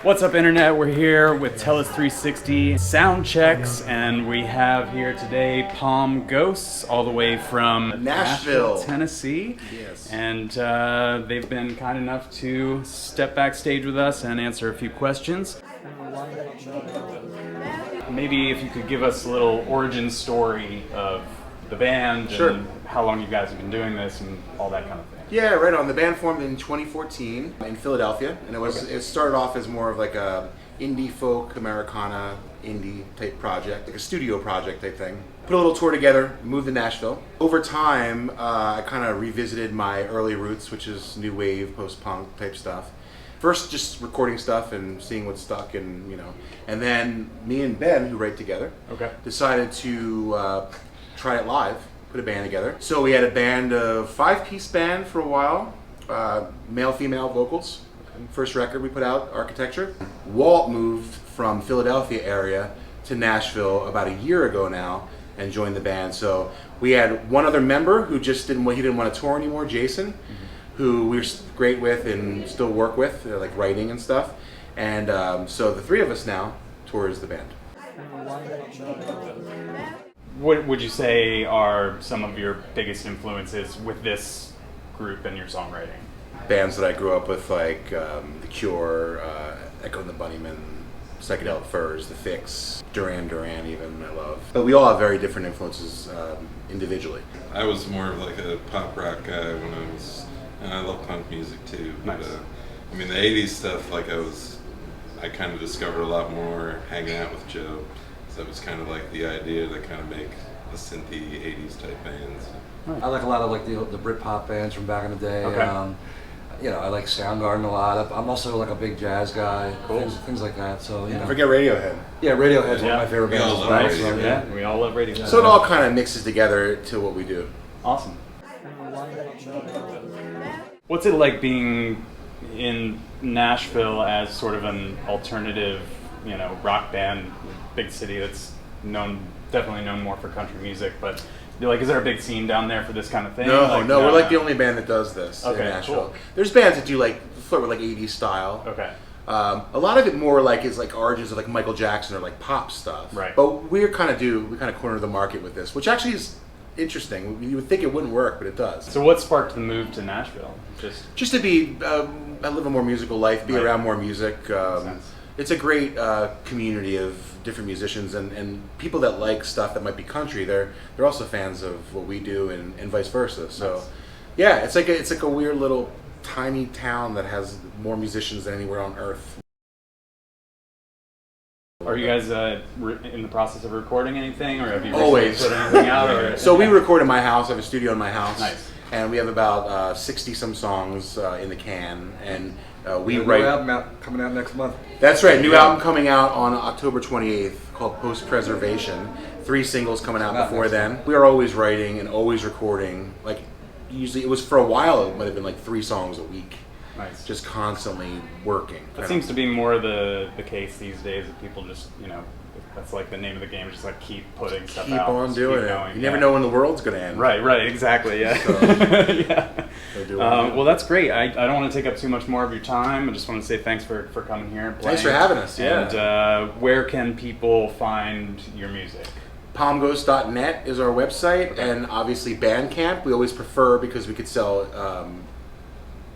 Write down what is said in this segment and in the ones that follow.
What's up, Internet? We're here with Tellus 360 sound checks, and we have here today Palm Ghosts, all the way from Nashville, Tennessee. Yes. And they've been kind enough to step backstage with us and answer a few questions. Maybe if you could give us a little origin story of the band and how long you guys have been doing this and all that kind of thing. Yeah, right on. The band formed in 2014 in Philadelphia, and it started off as more of like a indie folk, Americana, indie type project, like a studio project type thing. Put a little tour together, moved to Nashville. Over time, I kind of revisited my early roots, which is new wave, post-punk type stuff. First, just recording stuff and seeing what stuck, and and then me and Ben, who write together, decided to try it live. Put a band together. So we had a band of 5-piece band for a while, male, female vocals. First record we put out, Architecture. Walt moved from Philadelphia area to Nashville about a year ago now and joined the band. So we had one other member who just didn't want to tour anymore, Jason, who we were great with and still work with, like writing and stuff. And so the three of us now tour as the band. What would you say are some of your biggest influences with this group and your songwriting? Bands that I grew up with, like The Cure, Echo and the Bunnymen, Psychedelic Furs, The Fix, Duran Duran even, I love. But we all have very different influences individually. I was more of like a pop rock guy and I love punk music too. But, Nice. I mean the 80s stuff, I kind of discovered a lot more hanging out with Joe. So it was kind of like the idea to kind of make a synthy 80s type bands. I like a lot of like the Britpop bands from back in the day. Okay. I like Soundgarden a lot. I'm also like a big jazz guy. Cool. Things like that. So Forget Radiohead. Yeah, Radiohead's one Yeah. of my favorite We bands. all as love well, Radiohead. so, Yeah, we all love radio. So it all kind of mixes together to what we do. Awesome. What's it like being in Nashville as sort of an alternative, rock band, big city that's definitely known more for country music, but is there a big scene down there for this kind of thing? No, we're like the only band that does this in Okay, Nashville. cool. There's bands that do flirt with 80s style. Okay. A lot of it more is origins of Michael Jackson or pop stuff. Right. But we kind of corner the market with this, which actually is interesting. You would think it wouldn't work, but it does. So what sparked the move to Nashville? Just to live a more musical life, be around more music. Sense. It's a great community of different musicians and people that like stuff that might be country. They're also fans of what we do and vice versa. So, Nice. yeah, it's like a weird little tiny town that has more musicians than anywhere on earth. Are you guys in the process of recording anything, or have you Always. recently put anything out? Or? So we record in my house. I have a studio in my house. Nice. And we have about 60-some songs in the can, and we New write. album coming out next month. That's right. New album coming out on October 28th called Post Preservation. 3 singles coming out before then. We are always writing and always recording. Usually, it was for a while. It might have been 3 songs a week. Nice. Just constantly working. That seems to be more the case these days, that people just, that's the name of the game, just keep putting stuff Keep out. on just doing keep it. going. You never know when the world's going to end. Right, exactly, yeah. So, yeah. Well, that's great. I don't want to take up too much more of your time. I just want to say thanks for coming here and playing. Thanks for having us, yeah. And where can people find your music? Palmghost.net is our website, and obviously Bandcamp. We always prefer, because we could sell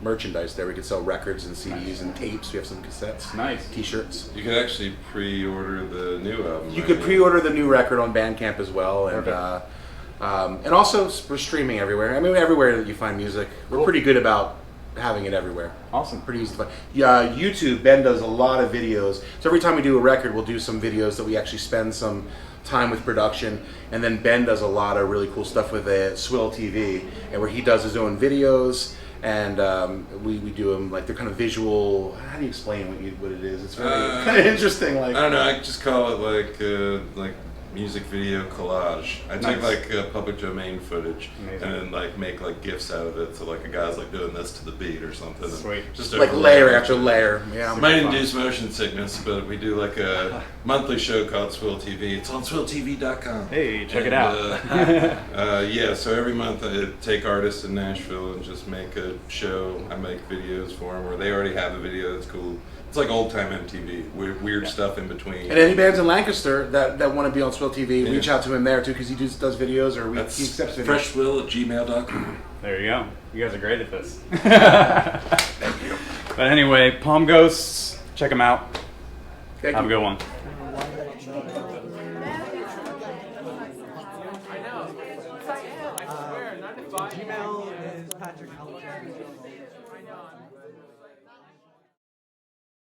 merchandise there. We could sell records and CDs and tapes. We have some cassettes. Nice. T-shirts. You could actually pre-order the new album. You could pre-order the new record on Bandcamp as well, and also we're streaming everywhere. I mean, everywhere that you find music, we're pretty good about having it everywhere. Awesome. Pretty easy to find. Yeah, YouTube. Ben does a lot of videos. So every time we do a record, we'll do some videos that we actually spend some time with production, and then Ben does a lot of really cool stuff with Swill TV, and where he does his own videos. And we do them they're kind of visual. How do you explain what it is? It's very kind of interesting. I don't know. I just call it music video collage. I take Nice. like public domain footage Amazing. and then like make like GIFs out of it. So like a guy's like doing this to the beat or something. and Sweet. Just Like overlay layer it. after layer. Yeah. Might induce motion sickness, but we do like a monthly show called Swill TV. It's on swilltv.com. Hey, check it And, out. yeah, so every month I take artists in Nashville and just make a show. I make videos for them, or they already have a video that's cool. It's like old time MTV, weird stuff in between. And any bands in Lancaster that want to be on Swill TV, Yeah. reach out to him there too, because he does videos, or he That's accepts videos. freshwill@gmail.com. There you go. You guys are great at this. Thank you. But anyway, Palm Ghosts, check them out. Thank Have a you. good one. Gmail is Patrick.